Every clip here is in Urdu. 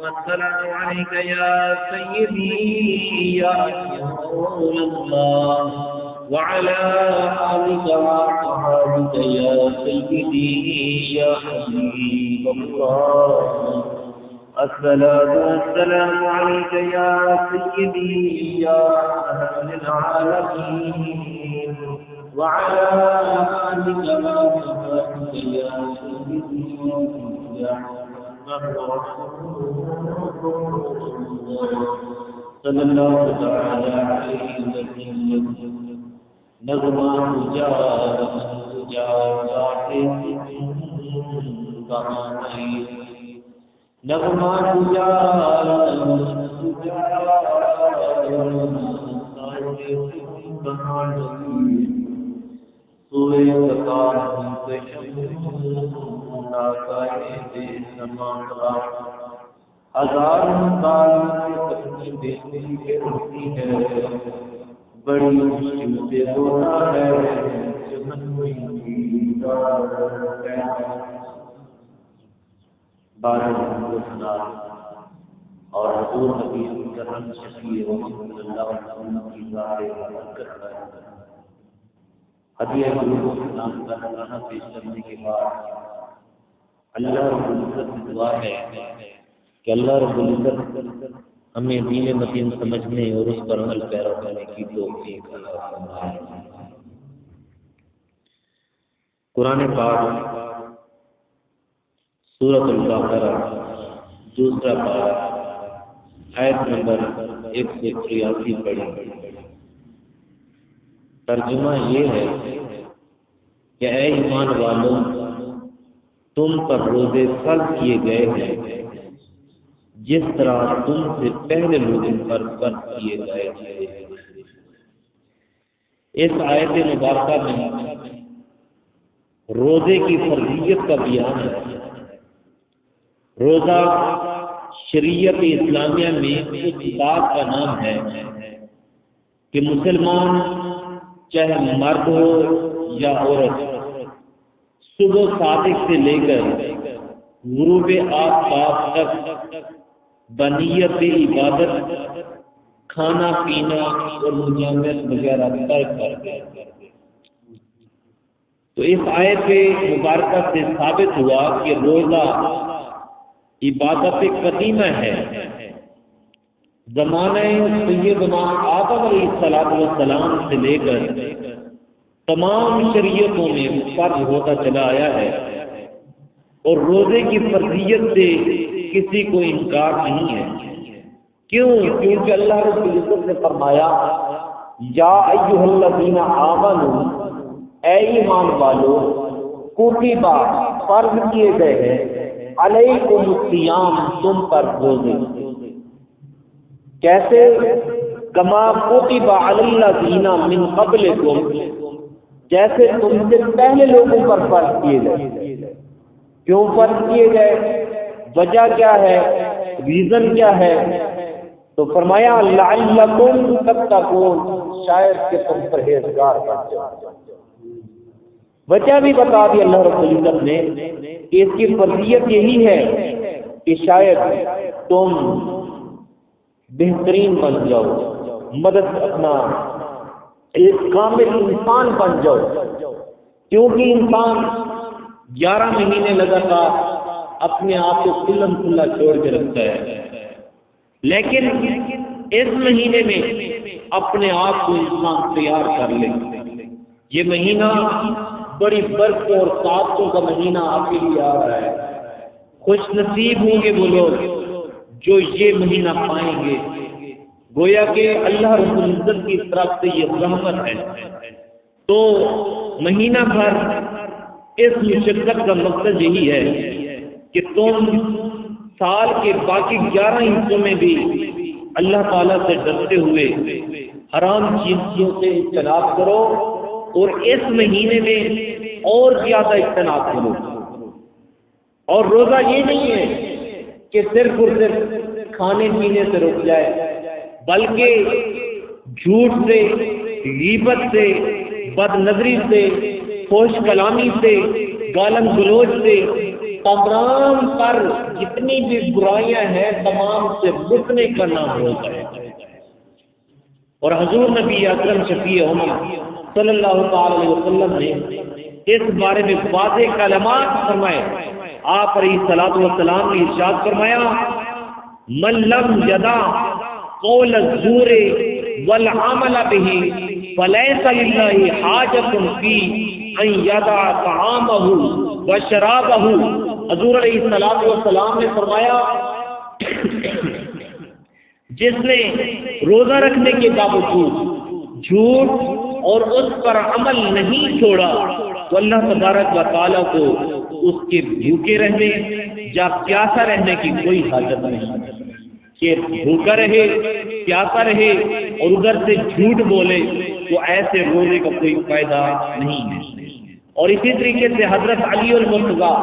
والسلام عليك يا سيدي يا رسول الله وعلى آلك وصحبك يا سيدي يا حبيب الله الصلاة والسلام عليك يا سيدي يا رحمة للعالمين وعلى آلك وصحبك يا سيدي يا محمد صلى الله تعالى عليه وسلم نغمہ مجاہدات کہانی نغمہ سوئے بکار ہزار سال دیکھنے کے ہوتی ہے بڑی مشکل سے ہوتا ہے اور حضور نبی کرم شفیع صلی اللہ علیہ وسلم کی ذات کرتا ہے ہدیہ گرو نام کا نذرانہ پیش کرنے کے بعد اللہ رب العزت سے دعا ہے کہ اللہ رب العزت ہمیں دین متین سمجھنے اور اس پر عمل پیرا کرنے کی توفیق عطا فرمائے۔ قرآن پاک سورۃ البقرہ دوسرا پارہ آیت نمبر 183 پڑھی۔ ترجمہ یہ ہے کہ اے ایمان والو تم پر روزے فرض کیے گئے ہیں جس طرح تم سے پہلے لوگوں پر فرض کیے گئے تھے۔ اس آیت مبارکہ میں روزے کی فرضیت کا بیان ہے۔ روزہ شریعت اسلامیہ میں اس بات کا نام ہے کہ مسلمان چاہے مرد ہو یا عورت صبح صادق سے لے کر غروب آفتاب تک بنیت عبادت کھانا پینا اور مجامعت وغیرہ ترک کر دے۔ تو اس آیت مبارکہ سے ثابت ہوا کہ روزہ عبادت قدیمہ ہے۔ زمانہ سیدنا آدم علیہ السلام سے لے کر تمام شریعتوں میں فرض ہوتا چلا آیا ہے اور روزے کی فرضیت سے کسی کو انکار نہیں ہے۔ کیوں؟ کیونکہ اللہ رب العزت نے فرمایا یا ایھا الذین آمنوا اے ایمان والو کتب فرض کیے گئے ہیں علیکم الصیام تم پر روزے۔ کیسے؟ کما کتب علی الذین من قبلکم جیسے تم سے پہلے لوگوں پر فرض کیے گئے۔ کیوں فرض کیے گئے؟ وجہ کیا ہے؟ ریزن کیا ہے؟ تو فرمایا لعلکم تتقون شاید کہ تم پرہیزگار بن جاؤ۔ وجہ بھی بتا دی اللہ رب العزت نے کہ اس کی فرضیت یہی ہے کہ شاید تم بہترین بن جاؤ، مدد اپنا ایک کامل انسان بن جاؤ۔ کیونکہ انسان 11 مہینے لگاتار اپنے آپ کو کھلم کھلا چھوڑ کے رکھتا ہے، لیکن اس مہینے میں اپنے آپ کو انسان تیار کر لے۔ یہ مہینہ بڑی برف اور ساتوں کا مہینہ آپ کے لیے آ رہا ہے۔ خوش نصیب ہوں گے وہ لوگ جو یہ مہینہ پائیں گے۔ گویا کہ اللہ رب العزت کی طرف سے یہ رحمت ہے۔ تو مہینہ بھر اس مشقت کا مقصد یہی ہے کہ تم سال کے باقی 11 حصوں میں بھی اللہ تعالیٰ سے ڈرتے ہوئے حرام چیزوں سے اجتناب کرو اور اس مہینے میں اور زیادہ اجتناب کرو۔ اور روزہ یہ نہیں ہے کہ صرف اور صرف کھانے پینے سے رک جائے، بلکہ جھوٹ سے، غیبت سے، بد نظری سے، فحش کلامی سے، گالم گلوچ سے، تمام پر جتنی بھی برائیاں ہیں تمام سے مٹنے کا نام روزہ ہے۔ اور حضور نبی اکرم شفیع امت صلی اللہ تعالی علیہ وسلم نے اس بارے میں واضح کلمات فرمائے۔ آپ علیہ الصلوۃ والسلام نے ارشاد فرمایا، من لم یدع قول الزور والعمل به فلیس للہ حاجۃ فی ان یدع طعامہ وشرابہ۔ حضور علیہ الصلوۃ والسلام نے فرمایا، جس نے روزہ رکھنے کے باوجود جھوٹ اور اس پر عمل نہیں چھوڑا تو اللہ تبارک و تعالیٰ کو اس کے بھوکے رہنے یا پیاسا رہنے کی کوئی حاجت نہیں، کہ بھوکا رہے پیاسا رہے اور ادھر سے جھوٹ بولے تو ایسے روزے کا کوئی فائدہ نہیں ہے۔ اور اسی طریقے سے حضرت علی المرتضیٰ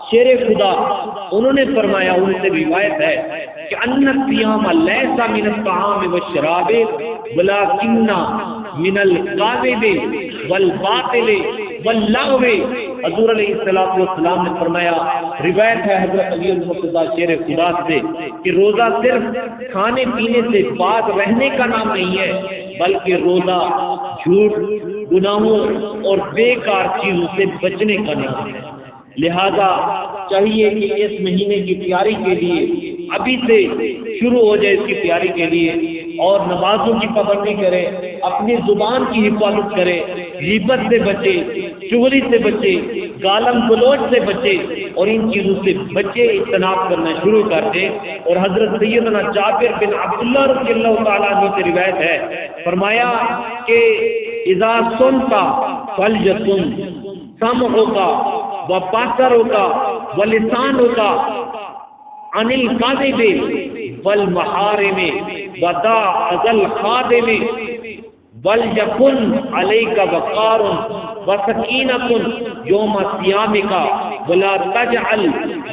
شیر خدا انہوں نے فرمایا، ان سے روایت ہے کہ ان الصیام لیس من الطعام والشراب ولکن من الکذب والباطل واللغو۔ حضور علیہ الصلوۃ والسلام نے فرمایا، روایت ہے حضرت علی المرتضیٰ شیر خدا سے کہ روزہ صرف کھانے پینے سے بعد رہنے کا نام نہیں ہے، بلکہ روزہ جھوٹ، گناہوں اور بیکار چیزوں سے بچنے کا نام ہے۔ لہذا چاہیے کہ اس مہینے کی تیاری کے لیے ابھی سے شروع ہو جائے، اس کی تیاری کے لیے، اور نمازوں کی پابندی کرے، اپنی زبان کی حفاظت کرے، غیبت سے بچے، چغلی سے بچے، گالم گلوچ سے بچے، اور ان چیزوں سے بچے اجتناب کرنا شروع کر دیں۔ اور حضرت سیدنا جابر بن عبداللہ رضی اللہ تعالیٰ عنہ سے روایت ہے، فرمایا کہ اذا سنتا فلیسم سمعک وبصرک ولسانک عن الکذب والمحارم ودع ذا الخادم ولیکن علیک وقار وسکینۃ یوم صیامک ولا تجعل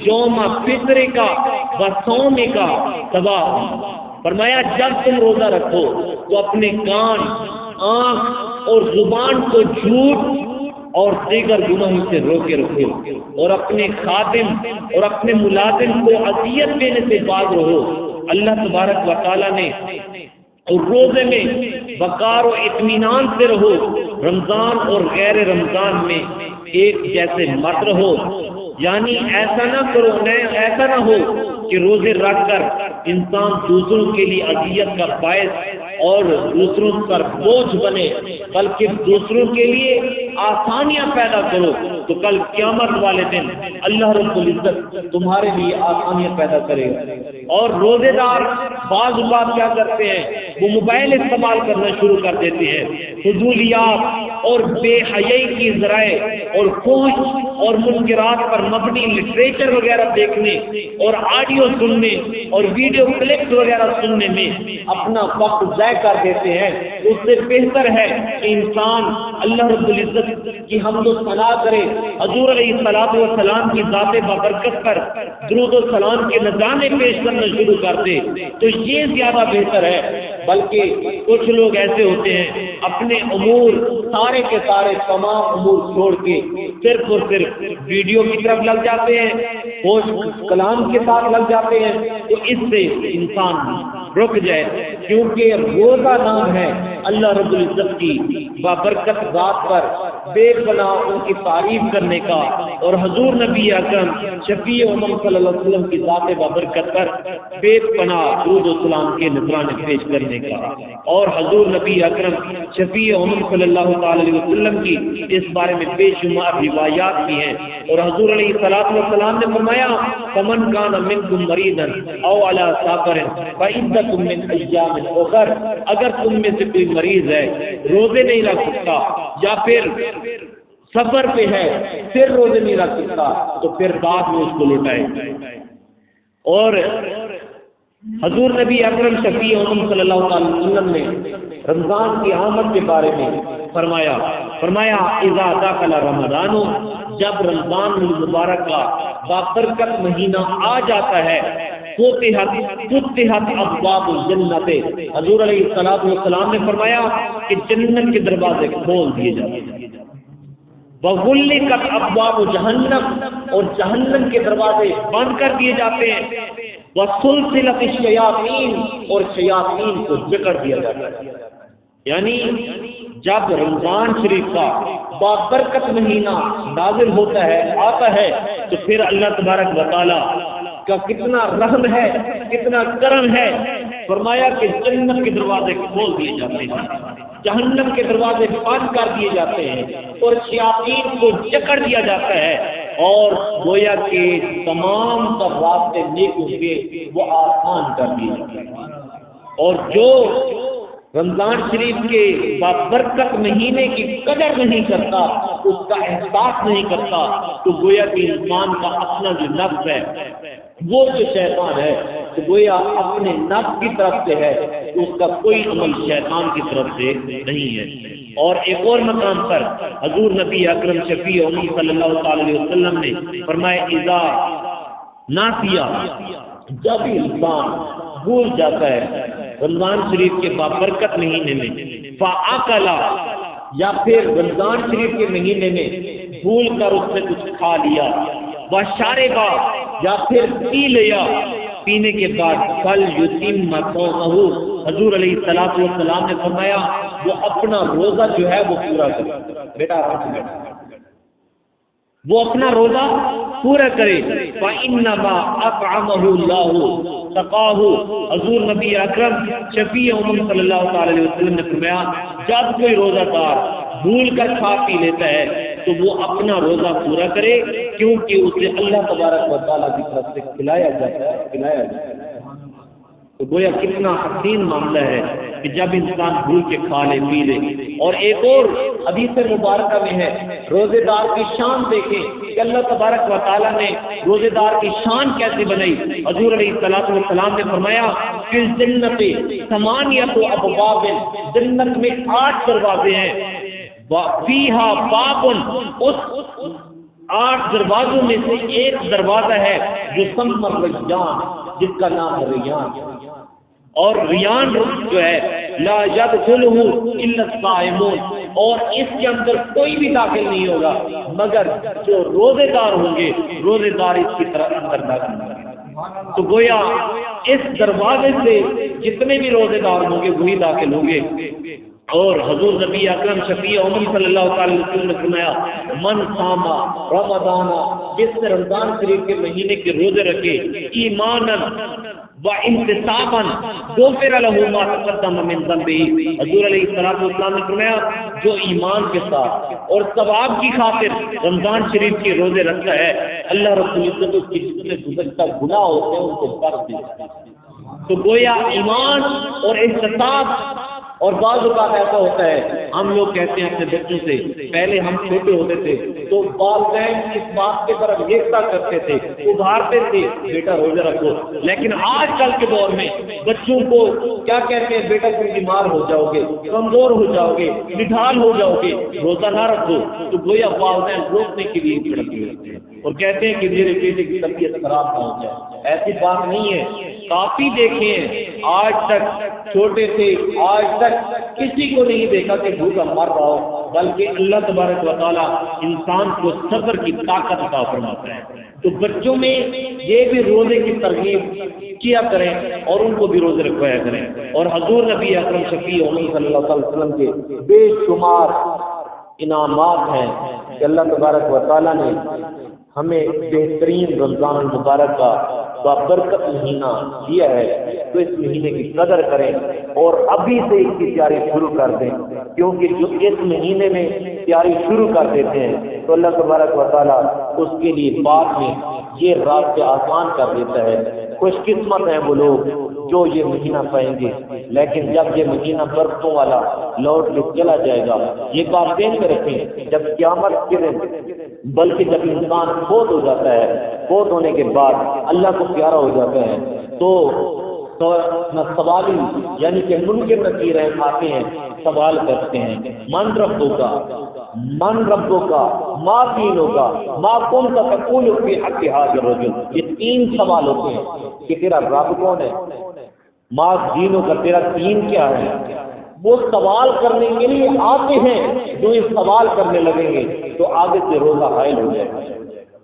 یوم فطرک وصومک سواء۔ فرمایا جب تم روزہ رکھو تو اپنے کان، آنکھ اور زبان کو جھوٹ اور دیگر گناہوں سے روکے رکھو، اور اپنے خادم اور اپنے ملازم کو اذیت دینے سے باز رہو۔ اللہ تبارک و تعالیٰ نے اور روزے میں وقار و اطمینان سے رہو، رمضان اور غیر رمضان میں ایک جیسے مت رہو، یعنی ایسا نہ کرو، ایسا نہ ہو کہ روزے رکھ کر انسان دوسروں کے لیے اذیت کا باعث اور دوسروں پر بوجھ بنے، بلکہ دوسروں کے لیے آسانیاں پیدا کرو، تو کل قیامت والے دن اللہ رب العزت تمہارے لیے آسانیاں پیدا کرے گا۔ اور روزے دار بعض اوقات کیا کرتے ہیں، وہ موبائل استعمال کرنا شروع کر دیتے ہیں، فضولیات اور بے حیائی کی ذرائع اور فحش اور منکرات پر مبنی لٹریچر وغیرہ دیکھنے اور آڈیو سننے اور ویڈیو کلپس وغیرہ سننے میں اپنا وقت ضائع کر دیتے ہیں۔ اس سے بہتر ہے کہ انسان اللہ رب العزت کی حمد و ثنا کرے، حضور علیہ الصلوۃ والسلام کی ذات بابرکت پر درود و سلام کے نذرانے پیش کرنا شروع کر دے، تو یہ زیادہ بہتر ہے۔ بلکہ کچھ لوگ ایسے ہوتے ہیں، اپنے امور سارے کے سارے تمام امور چھوڑ کے صرف اور صرف ویڈیو کی طرف لگ جاتے ہیں، خوش کلام کے ساتھ لگ جاتے ہیں، تو اس سے انسان رک جائے، کیونکہ روزہ نام ہے اللہ رب العزت کی بابرکت ذات پر بے پناہ ان کی تعریف کرنے کا، اور حضور نبی اکرم شفیع امم صلی اللہ علیہ وسلم کی ذات بابرکت پر بے پناہ درود و سلام کے نذرانے پیش کرنے کا، اور حضور نبی اکرم شفیع امم صلی اللہ تعالی علیہ وسلم کی اس بارے میں بے شمار روایات کی ہیں۔ اور حضور علیہ الصلوۃ والسلام نے فرمایا، فمن کان منکم مریضا او علی سفر فعدۃ من ایام اخر، اگر تم میں سے کوئی مریض ہے، روزے نہیں رکھ سکتا، یا پھر سفر پہ ہے پھر روزے نہیں رکھ سکتا، تو پھر بعد میں اس کو لوٹائے۔ اور حضور نبی اکرم شفیع امم صلی اللہ علیہ وسلم نے رمضان کی آمد کے بارے میں فرمایا اذا دخل رمضان، جب رمضان المبارک کا بابرکت مہینہ آ جاتا ہے، فتحت ابواب الجنت، حضور علیہ الصلوۃ والسلام نے فرمایا کہ جنت کے دروازے کھول دیے جاتے ہیں۔ وغلقت ابواب جہنم، اور جہنم کے دروازے بند کر دیے جاتے ہیں، وسلسلت الشیاطین، اور شیاطین کو جکڑ دیا جاتا ہے۔ یعنی جب رمضان شریف کا بابرکت مہینہ نازل ہوتا ہے، آتا ہے، تو پھر اللہ تبارک و تعالی کا کتنا رحم ہے، کتنا کرم ہے، فرمایا کہ جنت کے دروازے کھول دیے جاتے ہیں، جہنم کے دروازے بند کر دیے جاتے ہیں، اور شیاطین کو جکڑ دیا جاتا ہے، اور گویا کہ تمام تر راستے نیکیوں کے وہ آسان کر دیے جاتے ہیں۔ اور جو رمضان شریف کے بابرکت مہینے کی قدر نہیں کرتا، اس کا احساس نہیں کرتا، تو گویا کہ انسان کا اپنا جو نفس ہے، وہ جو شیطان ہے، تو گویا اپنے نفس کی طرف سے ہے، تو اس کا کوئی عمل شیطان کی طرف سے نہیں ہے۔ اور ایک اور مقام پر حضور نبی اکرم شفیع امت صلی اللہ علیہ وسلم نے فرمایا اذا ناسیہ، جب انسان بھول جاتا ہے رمضان شریف کے بابرکت مہینے میں، فاکلا، یا پھر رمضان شریف کے مہینے میں بھول کر اس سے کچھ کھا لیا، وشاربا، یا پھر پی لیا، پینے کے بعد فلیتم صومہ، حضور علیہ الصلوۃ والسلام نے فرمایا وہ اپنا روزہ جو ہے وہ پورا کرے۔ بیٹا وہ اپنا روزہ پورا کرے، فَإِنَّمَا أَطْعَمَهُ اللَّهُ سَقَاهُ، حضور نبی اکرم شفیع امم صلی اللہ علیہ وسلم نے فرمایا جب کوئی روزہ دار بھول کر کھا پی لیتا ہے تو وہ اپنا روزہ پورا کرے، کیونکہ اسے اللہ تبارک و تعالیٰ کی طرف سے کھلایا جاتا ہے۔ تو گویا کتنا حسین معاملہ ہے کہ جب انسان بھول کے کھا لے پی لے۔ اور ایک اور حدیث مبارکہ میں ہے، روزے دار کی شان دیکھیں کہ اللہ تبارک و تعالیٰ نے روزے دار کی شان کیسے بنائی۔ حضور علیہ الصلوۃ والسلام نے فرمایا فی الجنت ثمانیۃ ابواب، جنت میں 8 دروازے ہیں، فیہا باب، اس 8 دروازوں میں سے ایک دروازہ ہے جو سمى الریان، جس کا نام ہے ریان، اور ریان جو ہے لا يدخلہ الا الصائمون، اور اس کے اندر کوئی بھی داخل نہیں ہوگا مگر جو روزے دار ہوں گے، روزے دار اس کی طرف اندر داخل ہوں گے۔ تو گویا اس دروازے سے جتنے بھی روزے دار ہوں گے وہی داخل ہوں گے۔ اور حضور نبی اکرم شفیع امت صلی اللہ علیہ وسلم نے فرمایا من صام رمضان، جس نے رمضان شریف کے مہینے کے روزے رکھے، ایمانا و احتسابا غفر له ما تقدم من ذنبه، حضور علیہ الصلوۃ والسلام نے فرمایا جو ایمان کے ساتھ اور ثواب کی خاطر رمضان شریف کے روزے رکھتا ہے، اللہ رب العزت اس کے جتنے گزشتہ گناہ ہوتے ہیں ان کو بخش دیتا ہے۔ تو گویا ایمان اور احتساب، اور بعض اوقات ایسا ہوتا ہے ہم لوگ کہتے ہیں اپنے بچوں سے، پہلے ہم چھوٹے ہوتے تھے تو والدین اس بات کی طرف یکتا کرتے تھے، ابھارتے تھے بیٹا روزہ رکھو، لیکن آج کل کے دور میں بچوں کو کیا کہتے ہیں، بیٹا تم بیمار ہو جاؤ گے، کمزور ہو جاؤ گے، نڈھال ہو جاؤ گے، روزہ نہ رکھو۔ تو گویا والدین روکنے کے لیے کھڑے ہوتے ہیں اور کہتے ہیں کہ میرے بیٹے کی طبیعت خراب نہ ہو جائے۔ ایسی بات نہیں ہے، کافی دیکھے ہیں آج تک چھوٹے سے آج تک کسی کو نہیں دیکھا کہ بھوکا مر رہا ہو، بلکہ اللہ تبارک و تعالیٰ انسان کو صبر کی طاقت عطا فرماتا ہے۔ تو بچوں میں یہ بھی روزے کی ترغیب کیا کریں اور ان کو بھی روزے رکھوایا کریں۔ اور حضور نبی اکرم شفیع امت صلی اللہ علیہ وسلم کے بے شمار انعامات ہیں کہ اللہ تبارک و تعالیٰ نے ہمیں بہترین رمضان المبارک کا بابرکت مہینہ دیا ہے، تو اس مہینے کی قدر کریں اور ابھی سے اس کی تیاری شروع کر دیں، کیونکہ جو اس مہینے میں تیاری شروع کر دیتے ہیں تو اللہ تبارک و تعالیٰ اس کے لیے بعد میں یہ راستے آسان کر دیتا ہے۔ خوش قسمت ہیں وہ لوگ جو یہ مہینہ پائیں گے، لیکن جب یہ مہینہ برکتوں والا لوٹ کے چلا جائے گا، یہ بات ذہن میں رکھیں، جب قیامت کے دن بلکہ جب انسان فوت ہو جاتا ہے، فوت ہونے کے بعد اللہ کو پیارا ہو جاتا ہے تو سوالی یعنی کہ منکر نکیر آتے ہیں، سوال کرتے ہیں من ربوں کا، من ربوں کا، ما دینوں کا، ما کون کا تقول فی حق حاضر رجل، یہ 3 سوال ہوتے ہیں کہ تیرا رب کون ہے، ما دینوں کا، تیرا دین کیا ہے۔ وہ سوال کرنے کے لیے آتے ہیں، جو یہ سوال کرنے لگیں گے تو آگے سے روزہ حائل ہو جائے گا،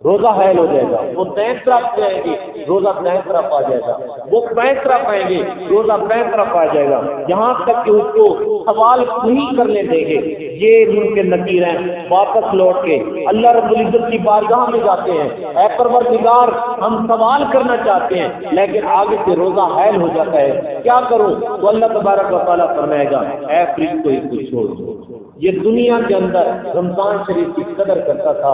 روزہ حائل ہو جائے گا، وہ دائیں طرف جائیں گے روزہ دائیں طرف آ جائے گا، وہ بائیں طرف آئیں گے روزہ بائیں طرف آ جائے گا، یہاں تک کہ اس کو سوال نہیں کرنے دیں گے۔ یہ ممکن نکیر ہیں، واپس لوٹ کے اللہ رب العزت کی بارگاہ میں جاتے ہیں، اے پروردگار ہم سوال کرنا چاہتے ہیں لیکن آگے سے روزہ حائل ہو جاتا ہے، کیا کروں؟ تو اللہ تبارک و تعالیٰ فرمائے گا اے فرشتوں اس کو چھوڑ دو۔ یہ دنیا کے اندر رمضان شریف کی قدر کرتا تھا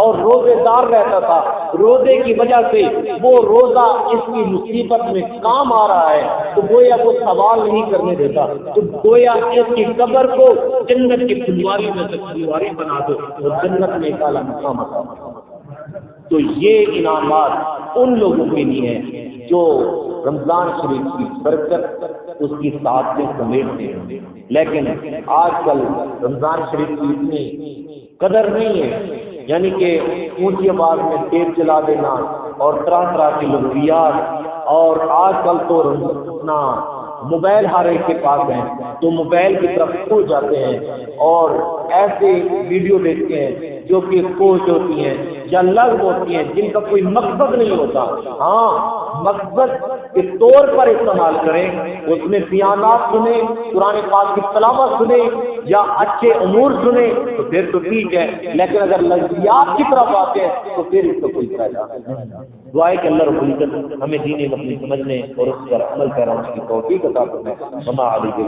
اور روزے دار رہتا تھا، روزے کی وجہ سے وہ روزہ اس کی مصیبت میں کام آ رہا ہے، تو گویا وہ سوال نہیں کرنے دیتا، تو گویا اس کی قبر کو جنت کی پھلواری میں سے پھلواری بنا دو اور جنت میں کالا مقام عطا فرما۔ تو یہ انعامات ان لوگوں کے لیے ہیں جو رمضان شریف کی برکت اس کی ساتھ میں سمیٹتے ہیں، لیکن آج کل رمضان شریف کی اتنی قدر نہیں ہے، یعنی کہ اونچی آواز میں ٹیپ چلا دینا اور طرح طرح کی لغویات، اور آج کل تو اپنا موبائل ہر ایک کے پاس ہیں تو موبائل کی طرف کھو جاتے ہیں اور ایسے ویڈیو دیکھتے ہیں جو کہ کوچ ہوتی ہیں یا لغو ہوتی ہیں جن کا کوئی مقصد نہیں ہوتا۔ ہاں مقصد کے طور پر استعمال کریں، اس میں بیانات سنیں، قرآن پاک کی تلاوت سنیں یا اچھے امور سنیں تو پھر تو ٹھیک ہے، لیکن اگر لغویات کی طرف آتے ہیں تو پھر اس کو کوئی فائدہ نہیں۔ دعائے کہ اللہ رب العزت ہمیں دین اپنی سمجھنے اور اس پر عمل کرنے کی توفیق عطا فرمائے۔ وما علیہ